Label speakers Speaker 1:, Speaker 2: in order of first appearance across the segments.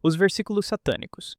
Speaker 1: Os versículos satânicos.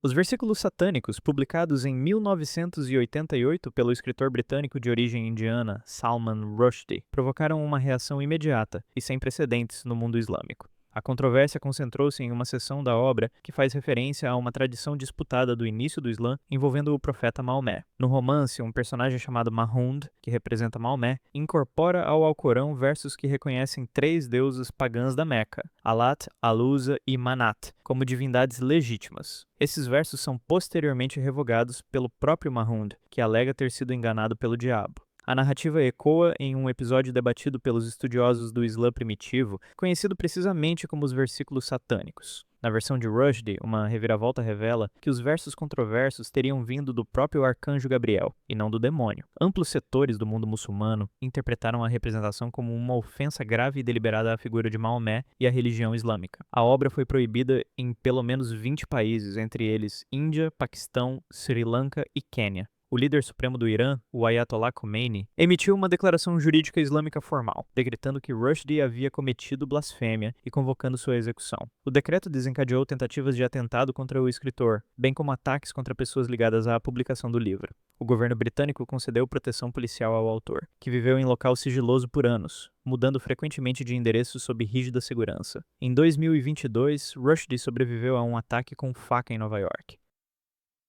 Speaker 1: Os versículos satânicos, publicados em 1988 pelo escritor britânico de origem indiana Salman Rushdie, provocaram uma reação imediata e sem precedentes no mundo islâmico. A controvérsia concentrou-se em uma seção da obra que faz referência a uma tradição disputada do início do Islã envolvendo o profeta Maomé. No romance, um personagem chamado Mahmud, que representa Maomé, incorpora ao Alcorão versos que reconhecem três deuses pagãs da Meca, Alat, Aluza e Manat, como divindades legítimas. Esses versos são posteriormente revogados pelo próprio Mahmud, que alega ter sido enganado pelo diabo. A narrativa ecoa em um episódio debatido pelos estudiosos do Islã primitivo, conhecido precisamente como os versículos satânicos. Na versão de Rushdie, uma reviravolta revela que os versos controversos teriam vindo do próprio arcanjo Gabriel, e não do demônio. Amplos setores do mundo muçulmano interpretaram a representação como uma ofensa grave e deliberada à figura de Maomé e à religião islâmica. A obra foi proibida em pelo menos 20 países, entre eles Índia, Paquistão, Sri Lanka e Quênia. O líder supremo do Irã, o Ayatollah Khomeini, emitiu uma declaração jurídica islâmica formal, decretando que Rushdie havia cometido blasfêmia e convocando sua execução. O decreto desencadeou tentativas de atentado contra o escritor, bem como ataques contra pessoas ligadas à publicação do livro. O governo britânico concedeu proteção policial ao autor, que viveu em local sigiloso por anos, mudando frequentemente de endereço sob rígida segurança. Em 2022, Rushdie sobreviveu a um ataque com faca em Nova York.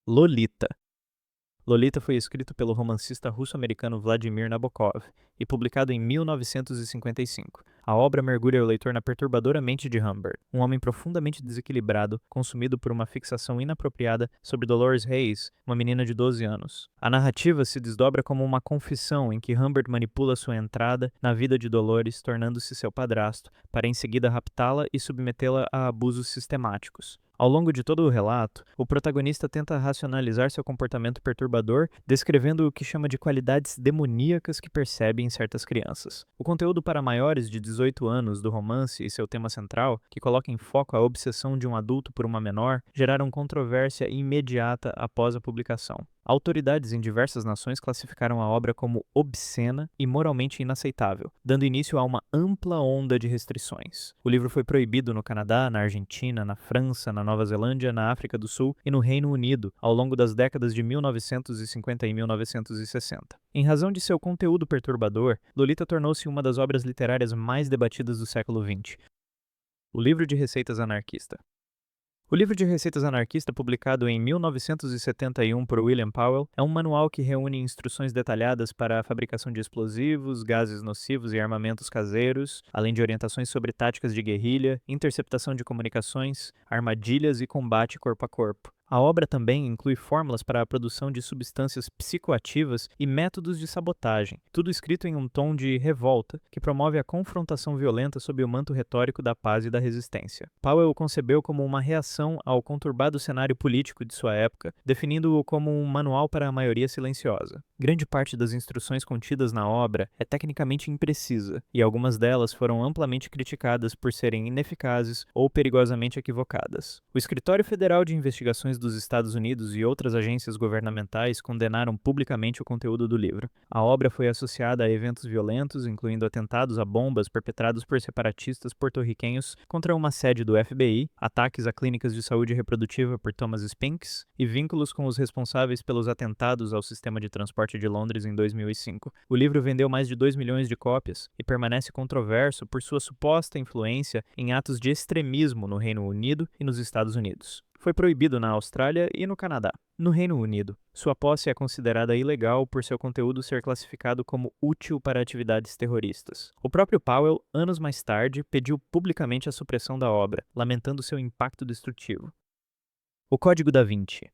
Speaker 1: Lolita. Lolita foi escrito pelo romancista russo-americano Vladimir Nabokov e publicado em 1955. A obra mergulha o leitor na perturbadora mente de Humbert, um homem profundamente desequilibrado, consumido por uma fixação inapropriada sobre Dolores Hayes, uma menina de 12 anos. A narrativa se desdobra como uma confissão em que Humbert manipula sua entrada na vida de Dolores, tornando-se seu padrasto, para em seguida raptá-la e submetê-la a abusos sistemáticos. Ao longo de todo o relato, o protagonista tenta racionalizar seu comportamento perturbador, descrevendo o que chama de qualidades demoníacas que percebe em certas crianças. O conteúdo para maiores de 18 anos do romance e seu tema central, que coloca em foco a obsessão de um adulto por uma menor, geraram controvérsia imediata após a publicação. Autoridades em diversas nações classificaram a obra como obscena e moralmente inaceitável, dando início a uma ampla onda de restrições. O livro foi proibido no Canadá, na Argentina, na França, na Nova Zelândia, na África do Sul e no Reino Unido, ao longo das décadas de 1950 e 1960. Em razão de seu conteúdo perturbador, Lolita tornou-se uma das obras literárias mais debatidas do século XX. O livro de receitas anarquista. O livro de receitas anarquista, publicado em 1971 por William Powell, é um manual que reúne instruções detalhadas para a fabricação de explosivos, gases nocivos e armamentos caseiros, além de orientações sobre táticas de guerrilha, interceptação de comunicações, armadilhas e combate corpo a corpo. A obra também inclui fórmulas para a produção de substâncias psicoativas e métodos de sabotagem, tudo escrito em um tom de revolta que promove a confrontação violenta sob o manto retórico da paz e da resistência. Powell o concebeu como uma reação ao conturbado cenário político de sua época, definindo-o como um manual para a maioria silenciosa. Grande parte das instruções contidas na obra é tecnicamente imprecisa, e algumas delas foram amplamente criticadas por serem ineficazes ou perigosamente equivocadas. O Escritório Federal de Investigações dos Estados Unidos e outras agências governamentais condenaram publicamente o conteúdo do livro. A obra foi associada a eventos violentos, incluindo atentados a bombas perpetrados por separatistas porto-riquenhos contra uma sede do FBI, ataques a clínicas de saúde reprodutiva por Thomas Spinks e vínculos com os responsáveis pelos atentados ao sistema de transporte de Londres em 2005. O livro vendeu mais de 2 milhões de cópias e permanece controverso por sua suposta influência em atos de extremismo no Reino Unido e nos Estados Unidos. Foi proibido na Austrália e no Canadá. No Reino Unido, sua posse é considerada ilegal por seu conteúdo ser classificado como útil para atividades terroristas. O próprio Powell, anos mais tarde, pediu publicamente a supressão da obra, lamentando seu impacto destrutivo. O Código da Vinci.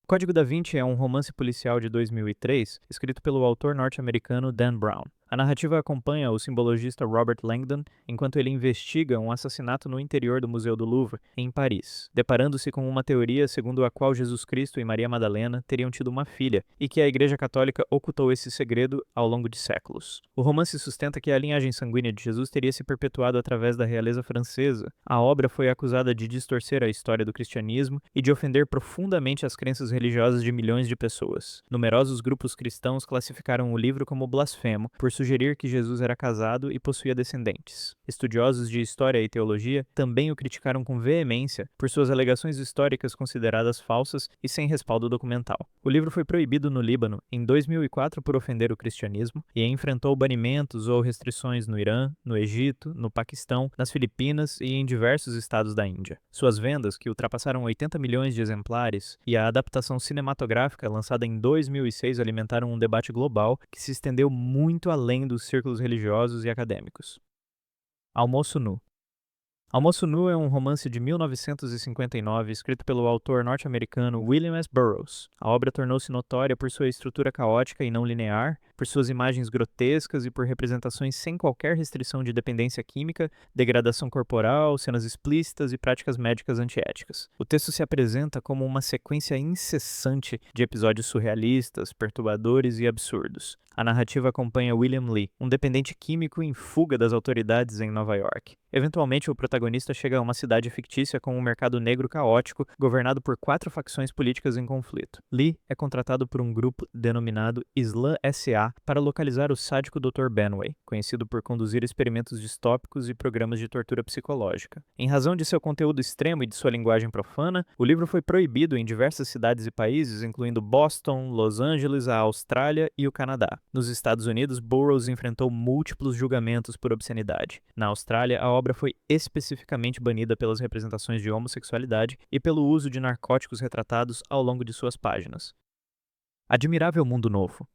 Speaker 1: O Código da Vinci é um romance policial de 2003, escrito pelo autor norte-americano Dan Brown. A narrativa acompanha o simbologista Robert Langdon enquanto ele investiga um assassinato no interior do Museu do Louvre, em Paris, deparando-se com uma teoria segundo a qual Jesus Cristo e Maria Madalena teriam tido uma filha, e que a Igreja Católica ocultou esse segredo ao longo de séculos. O romance sustenta que a linhagem sanguínea de Jesus teria se perpetuado através da realeza francesa. A obra foi acusada de distorcer a história do cristianismo e de ofender profundamente as crenças religiosas de milhões de pessoas. Numerosos grupos cristãos classificaram o livro como blasfemo por sugerir sugerir que Jesus era casado e possuía descendentes. Estudiosos de história e teologia também o criticaram com veemência por suas alegações históricas consideradas falsas e sem respaldo documental. O livro foi proibido no Líbano em 2004 por ofender o cristianismo e enfrentou banimentos ou restrições no Irã, no Egito, no Paquistão, nas Filipinas e em diversos estados da Índia. Suas vendas, que ultrapassaram 80 milhões de exemplares, e a adaptação cinematográfica lançada em 2006 alimentaram um debate global que se estendeu muito além dos círculos religiosos e acadêmicos. Almoço Nu. Almoço Nu é um romance de 1959 escrito pelo autor norte-americano William S. Burroughs. A obra tornou-se notória por sua estrutura caótica e não linear, por suas imagens grotescas e por representações sem qualquer restrição de dependência química, degradação corporal, cenas explícitas e práticas médicas antiéticas. O texto se apresenta como uma sequência incessante de episódios surrealistas, perturbadores e absurdos. A narrativa acompanha William Lee, um dependente químico em fuga das autoridades em Nova York. Eventualmente, o protagonista chega a uma cidade fictícia com um mercado negro caótico, governado por 4 facções políticas em conflito. Lee é contratado por um grupo denominado Islam S.A. para localizar o sádico Dr. Benway, conhecido por conduzir experimentos distópicos e programas de tortura psicológica. Em razão de seu conteúdo extremo e de sua linguagem profana, o livro foi proibido em diversas cidades e países, incluindo Boston, Los Angeles, a Austrália e o Canadá. Nos Estados Unidos, Burroughs enfrentou múltiplos julgamentos por obscenidade. Na Austrália, a obra foi especificamente banida pelas representações de homossexualidade e pelo uso de narcóticos retratados ao longo de suas páginas. Admirável Mundo Novo.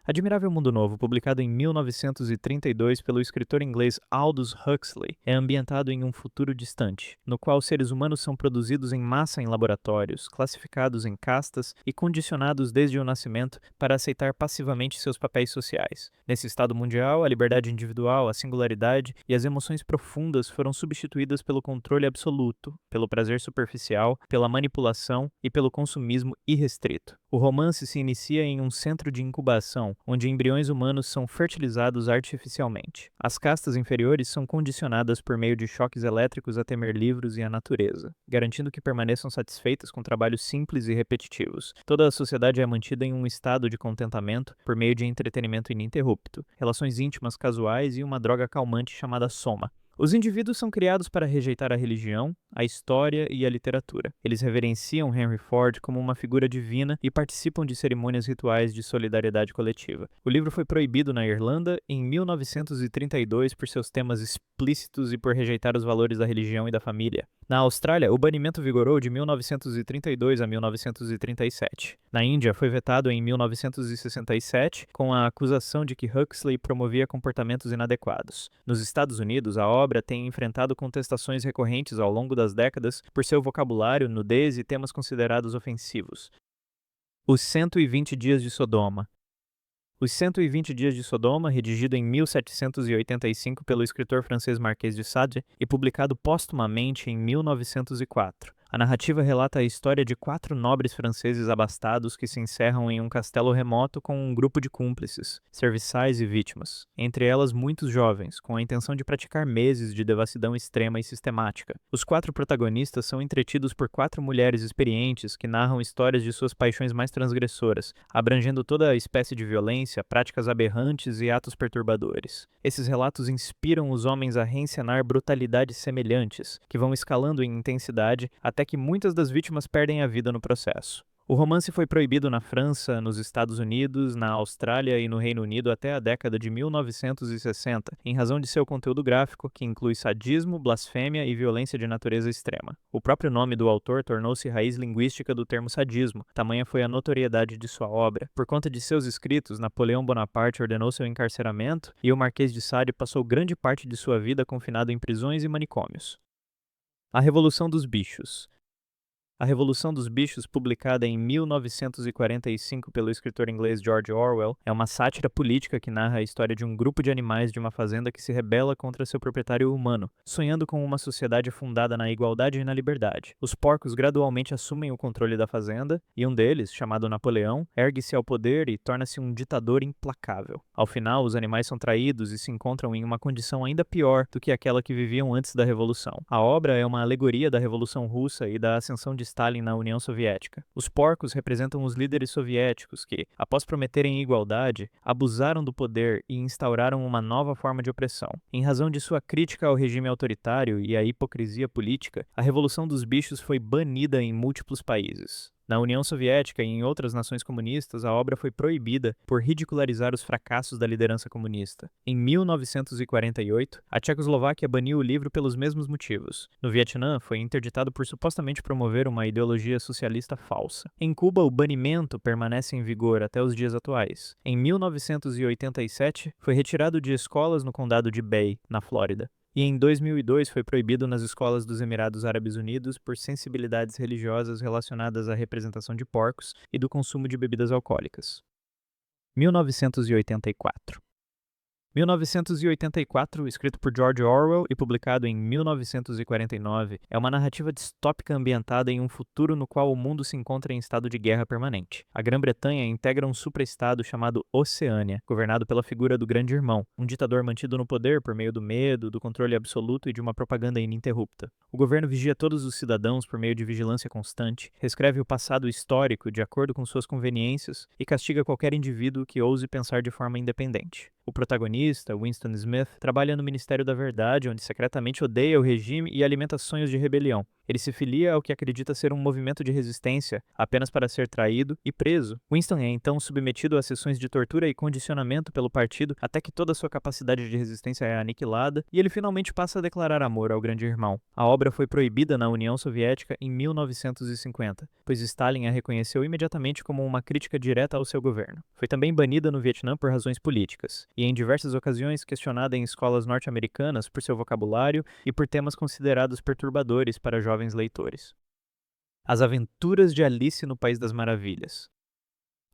Speaker 1: Admirável Mundo Novo, publicado em 1932 pelo escritor inglês Aldous Huxley, é ambientado em um futuro distante, no qual seres humanos são produzidos em massa em laboratórios, classificados em castas e condicionados desde o nascimento para aceitar passivamente seus papéis sociais. Nesse estado mundial, a liberdade individual, a singularidade e as emoções profundas foram substituídas pelo controle absoluto, pelo prazer superficial, pela manipulação e pelo consumismo irrestrito. O romance se inicia em um centro de incubação, onde embriões humanos são fertilizados artificialmente. As castas inferiores são condicionadas por meio de choques elétricos a temer livros e a natureza, garantindo que permaneçam satisfeitas com trabalhos simples e repetitivos. Toda a sociedade é mantida em um estado de contentamento por meio de entretenimento ininterrupto, relações íntimas casuais e uma droga calmante chamada soma. Os indivíduos são criados para rejeitar a religião, a história e a literatura. Eles reverenciam Henry Ford como uma figura divina e participam de cerimônias rituais de solidariedade coletiva. O livro foi proibido na Irlanda em 1932 por seus temas explícitos e por rejeitar os valores da religião e da família. Na Austrália, o banimento vigorou de 1932 a 1937. Na Índia, foi vetado em 1967, com a acusação de que Huxley promovia comportamentos inadequados. Nos Estados Unidos, a obra tem enfrentado contestações recorrentes ao longo das décadas por seu vocabulário, nudez e temas considerados ofensivos. Os 120 Dias de Sodoma. Os 120 Dias de Sodoma, redigido em 1785 pelo escritor francês Marquês de Sade e publicado póstumamente em 1904. A narrativa relata a história de 4 nobres franceses abastados que se encerram em um castelo remoto com um grupo de cúmplices, serviçais e vítimas, entre elas muitos jovens, com a intenção de praticar meses de devassidão extrema e sistemática. Os 4 protagonistas são entretidos por 4 mulheres experientes que narram histórias de suas paixões mais transgressoras, abrangendo toda a espécie de violência, práticas aberrantes e atos perturbadores. Esses relatos inspiram os homens a reencenar brutalidades semelhantes, que vão escalando em intensidade até que muitas das vítimas perdem a vida no processo. O romance foi proibido na França, nos Estados Unidos, na Austrália e no Reino Unido até a década de 1960, em razão de seu conteúdo gráfico, que inclui sadismo, blasfêmia e violência de natureza extrema. O próprio nome do autor tornou-se raiz linguística do termo sadismo, tamanha foi a notoriedade de sua obra. Por conta de seus escritos, Napoleão Bonaparte ordenou seu encarceramento e o Marquês de Sade passou grande parte de sua vida confinado em prisões e manicômios. A Revolução dos Bichos. A Revolução dos Bichos, publicada em 1945 pelo escritor inglês George Orwell, é uma sátira política que narra a história de um grupo de animais de uma fazenda que se rebela contra seu proprietário humano, sonhando com uma sociedade fundada na igualdade e na liberdade. Os porcos gradualmente assumem o controle da fazenda, e um deles, chamado Napoleão, ergue-se ao poder e torna-se um ditador implacável. Ao final, os animais são traídos e se encontram em uma condição ainda pior do que aquela que viviam antes da Revolução. A obra é uma alegoria da Revolução Russa e da ascensão de Stalin na União Soviética. Os porcos representam os líderes soviéticos que, após prometerem igualdade, abusaram do poder e instauraram uma nova forma de opressão. Em razão de sua crítica ao regime autoritário e à hipocrisia política, a Revolução dos Bichos foi banida em múltiplos países. Na União Soviética e em outras nações comunistas, a obra foi proibida por ridicularizar os fracassos da liderança comunista. Em 1948, a Tchecoslováquia baniu o livro pelos mesmos motivos. No Vietnã, foi interditado por supostamente promover uma ideologia socialista falsa. Em Cuba, o banimento permanece em vigor até os dias atuais. Em 1987, foi retirado de escolas no condado de Bay, na Flórida. E em 2002 foi proibido nas escolas dos Emirados Árabes Unidos por sensibilidades religiosas relacionadas à representação de porcos e do consumo de bebidas alcoólicas. 1984. 1984, escrito por George Orwell e publicado em 1949, é uma narrativa distópica ambientada em um futuro no qual o mundo se encontra em estado de guerra permanente. A Grã-Bretanha integra um supra-estado chamado Oceânia, governado pela figura do Grande Irmão, um ditador mantido no poder por meio do medo, do controle absoluto e de uma propaganda ininterrupta. O governo vigia todos os cidadãos por meio de vigilância constante, reescreve o passado histórico de acordo com suas conveniências e castiga qualquer indivíduo que ouse pensar de forma independente. O protagonista, Winston Smith, trabalha no Ministério da Verdade, onde secretamente odeia o regime e alimenta sonhos de rebelião. Ele se filia ao que acredita ser um movimento de resistência, apenas para ser traído e preso. Winston é então submetido a sessões de tortura e condicionamento pelo partido até que toda sua capacidade de resistência é aniquilada e ele finalmente passa a declarar amor ao Grande Irmão. A obra foi proibida na União Soviética em 1950, pois Stalin a reconheceu imediatamente como uma crítica direta ao seu governo. Foi também banida no Vietnã por razões políticas, e em diversas ocasiões questionada em escolas norte-americanas por seu vocabulário e por temas considerados perturbadores para jovens leitores. As Aventuras de Alice no País das Maravilhas.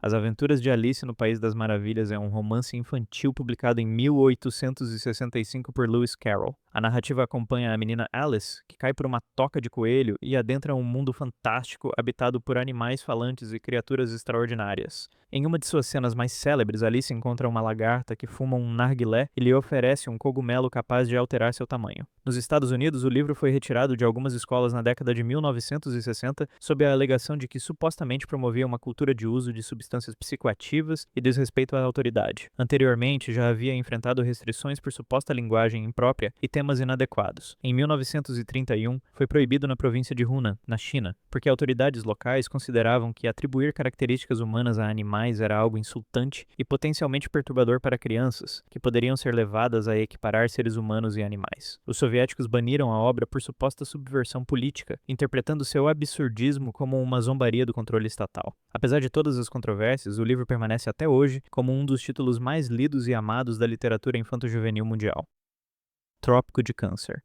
Speaker 1: As Aventuras de Alice no País das Maravilhas é um romance infantil publicado em 1865 por Lewis Carroll. A narrativa acompanha a menina Alice, que cai por uma toca de coelho e adentra um mundo fantástico habitado por animais falantes e criaturas extraordinárias. Em uma de suas cenas mais célebres, Alice encontra uma lagarta que fuma um narguilé e lhe oferece um cogumelo capaz de alterar seu tamanho. Nos Estados Unidos, o livro foi retirado de algumas escolas na década de 1960 sob a alegação de que supostamente promovia uma cultura de uso de substâncias psicoativas e desrespeito à autoridade. Anteriormente, já havia enfrentado restrições por suposta linguagem imprópria e temas inadequados. Em 1931, foi proibido na província de Hunan, na China, porque autoridades locais consideravam que atribuir características humanas a animais era algo insultante e potencialmente perturbador para crianças, que poderiam ser levadas a equiparar seres humanos e animais. Os soviéticos baniram a obra por suposta subversão política, interpretando seu absurdismo como uma zombaria do controle estatal. Apesar de todas as controvérsias, o livro permanece até hoje como um dos títulos mais lidos e amados da literatura infanto-juvenil mundial. Trópico de Câncer.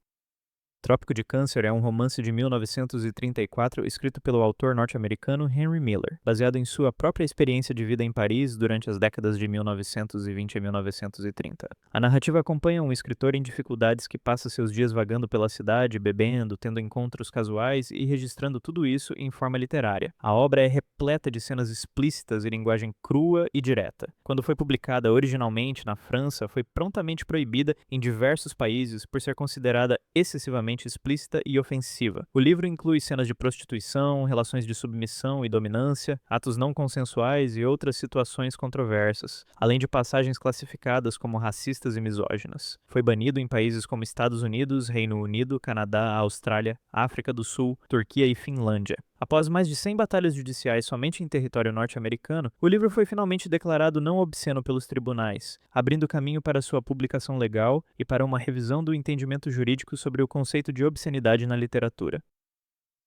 Speaker 1: Trópico de Câncer é um romance de 1934 escrito pelo autor norte-americano Henry Miller, baseado em sua própria experiência de vida em Paris durante as décadas de 1920 e 1930. A narrativa acompanha um escritor em dificuldades que passa seus dias vagando pela cidade, bebendo, tendo encontros casuais e registrando tudo isso em forma literária. A obra é repleta de cenas explícitas e linguagem crua e direta. Quando foi publicada originalmente na França, foi prontamente proibida em diversos países por ser considerada excessivamente explícita e ofensiva. O livro inclui cenas de prostituição, relações de submissão e dominância, atos não consensuais e outras situações controversas, além de passagens classificadas como racistas e misóginas. Foi banido em países como Estados Unidos, Reino Unido, Canadá, Austrália, África do Sul, Turquia e Finlândia. Após mais de 100 batalhas judiciais somente em território norte-americano, o livro foi finalmente declarado não obsceno pelos tribunais, abrindo caminho para sua publicação legal e para uma revisão do entendimento jurídico sobre o conceito de obscenidade na literatura.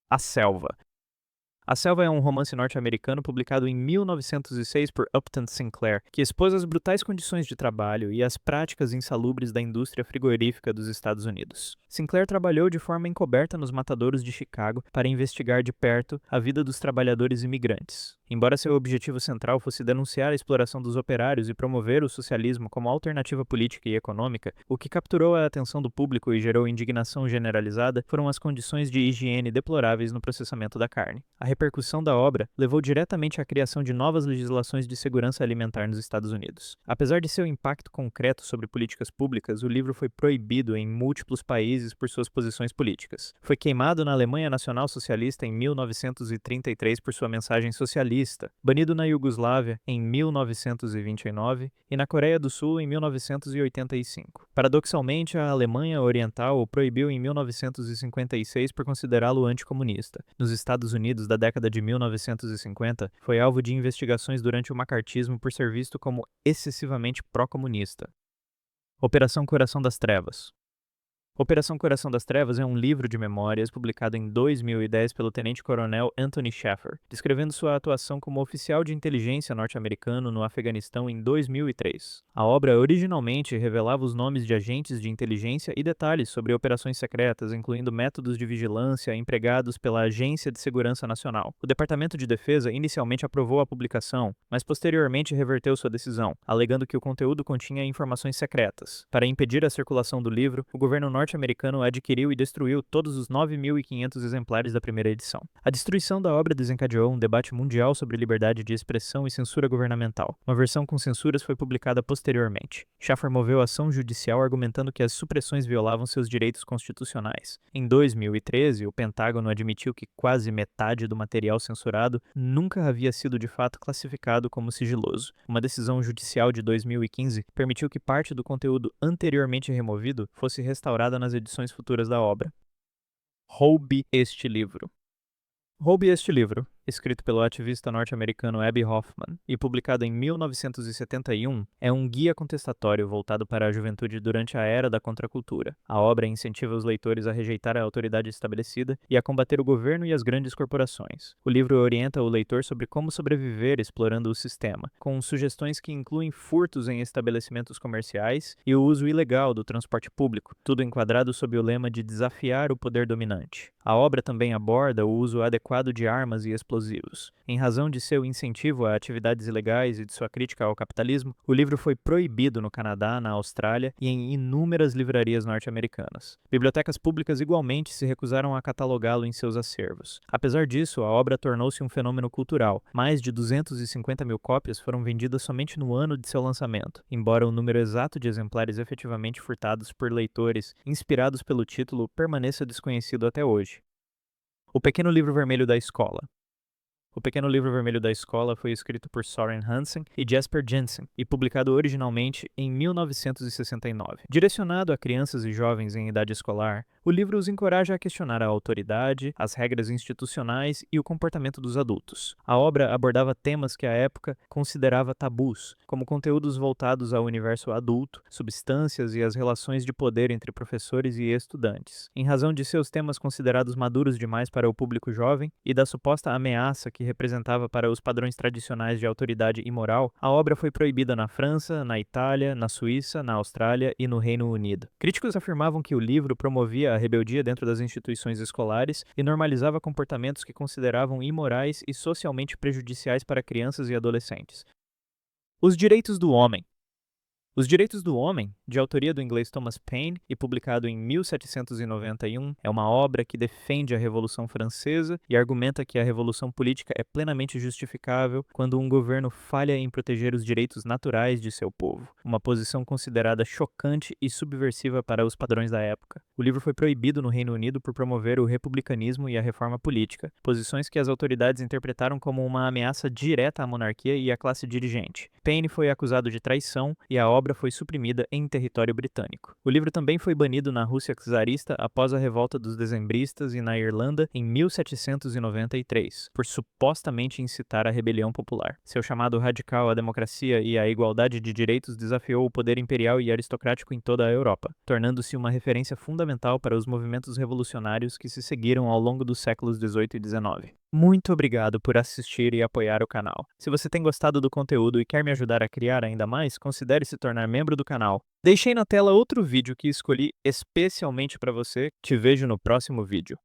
Speaker 1: A Selva. A Selva é um romance norte-americano publicado em 1906 por Upton Sinclair, que expôs as brutais condições de trabalho e as práticas insalubres da indústria frigorífica dos Estados Unidos. Sinclair trabalhou de forma encoberta nos matadouros de Chicago para investigar de perto a vida dos trabalhadores imigrantes. Embora seu objetivo central fosse denunciar a exploração dos operários e promover o socialismo como alternativa política e econômica, o que capturou a atenção do público e gerou indignação generalizada foram as condições de higiene deploráveis no processamento da carne. A repercussão da obra levou diretamente à criação de novas legislações de segurança alimentar nos Estados Unidos. Apesar de seu impacto concreto sobre políticas públicas, o livro foi proibido em múltiplos países por suas posições políticas. Foi queimado na Alemanha Nacional Socialista em 1933 por sua mensagem socialista, banido na Iugoslávia em 1929 e na Coreia do Sul em 1985. Paradoxalmente, a Alemanha Oriental o proibiu em 1956 por considerá-lo anticomunista. Nos Estados Unidos da década de 1950, foi alvo de investigações durante o macartismo por ser visto como excessivamente pró-comunista. Operação Coração das Trevas. Operação Coração das Trevas é um livro de memórias publicado em 2010 pelo tenente-coronel Anthony Shaffer, descrevendo sua atuação como oficial de inteligência norte-americano no Afeganistão em 2003. A obra originalmente revelava os nomes de agentes de inteligência e detalhes sobre operações secretas, incluindo métodos de vigilância empregados pela Agência de Segurança Nacional. O Departamento de Defesa inicialmente aprovou a publicação, mas posteriormente reverteu sua decisão, alegando que o conteúdo continha informações secretas. Para impedir a circulação do livro, o governo norte-americano adquiriu e destruiu todos os 9.500 exemplares da primeira edição. A destruição da obra desencadeou um debate mundial sobre liberdade de expressão e censura governamental. Uma versão com censuras foi publicada posteriormente. Shaffer moveu ação judicial argumentando que as supressões violavam seus direitos constitucionais. Em 2013, o Pentágono admitiu que quase metade do material censurado nunca havia sido de fato classificado como sigiloso. Uma decisão judicial de 2015 permitiu que parte do conteúdo anteriormente removido fosse restaurada nas edições futuras da obra. Roube este livro. Roube este livro, escrito pelo ativista norte-americano Abbie Hoffman e publicado em 1971, é um guia contestatório voltado para a juventude durante a era da contracultura. A obra incentiva os leitores a rejeitar a autoridade estabelecida e a combater o governo e as grandes corporações. O livro orienta o leitor sobre como sobreviver explorando o sistema, com sugestões que incluem furtos em estabelecimentos comerciais e o uso ilegal do transporte público, tudo enquadrado sob o lema de desafiar o poder dominante. A obra também aborda o uso adequado de armas e explosivos. Em razão de seu incentivo a atividades ilegais e de sua crítica ao capitalismo, o livro foi proibido no Canadá, na Austrália e em inúmeras livrarias norte-americanas. Bibliotecas públicas igualmente se recusaram a catalogá-lo em seus acervos. Apesar disso, a obra tornou-se um fenômeno cultural. Mais de 250 mil cópias foram vendidas somente no ano de seu lançamento, embora o número exato de exemplares efetivamente furtados por leitores inspirados pelo título permaneça desconhecido até hoje. O Pequeno Livro Vermelho da Escola. O Pequeno Livro Vermelho da Escola foi escrito por Soren Hansen e Jesper Jensen e publicado originalmente em 1969. Direcionado a crianças e jovens em idade escolar, o livro os encoraja a questionar a autoridade, as regras institucionais e o comportamento dos adultos. A obra abordava temas que a época considerava tabus, como conteúdos voltados ao universo adulto, substâncias e as relações de poder entre professores e estudantes. Em razão de seus temas considerados maduros demais para o público jovem e da suposta ameaça que representava para os padrões tradicionais de autoridade e moral, a obra foi proibida na França, na Itália, na Suíça, na Austrália e no Reino Unido. Críticos afirmavam que o livro promovia a rebeldia dentro das instituições escolares e normalizava comportamentos que consideravam imorais e socialmente prejudiciais para crianças e adolescentes. Os Direitos do Homem. Os Direitos do Homem, de autoria do inglês Thomas Paine e publicado em 1791, é uma obra que defende a Revolução Francesa e argumenta que a revolução política é plenamente justificável quando um governo falha em proteger os direitos naturais de seu povo, uma posição considerada chocante e subversiva para os padrões da época. O livro foi proibido no Reino Unido por promover o republicanismo e a reforma política, posições que as autoridades interpretaram como uma ameaça direta à monarquia e à classe dirigente. Paine foi acusado de traição e a obra foi suprimida em território britânico. O livro também foi banido na Rússia czarista após a revolta dos dezembristas e na Irlanda em 1793, por supostamente incitar a rebelião popular. Seu chamado radical à democracia e à igualdade de direitos desafiou o poder imperial e aristocrático em toda a Europa, tornando-se uma referência fundamental para os movimentos revolucionários que se seguiram ao longo dos séculos XVIII e XIX. Muito obrigado por assistir e apoiar o canal. Se você tem gostado do conteúdo e quer me ajudar a criar ainda mais, considere se tornar membro do canal. Deixei na tela outro vídeo que escolhi especialmente para você. Te vejo no próximo vídeo.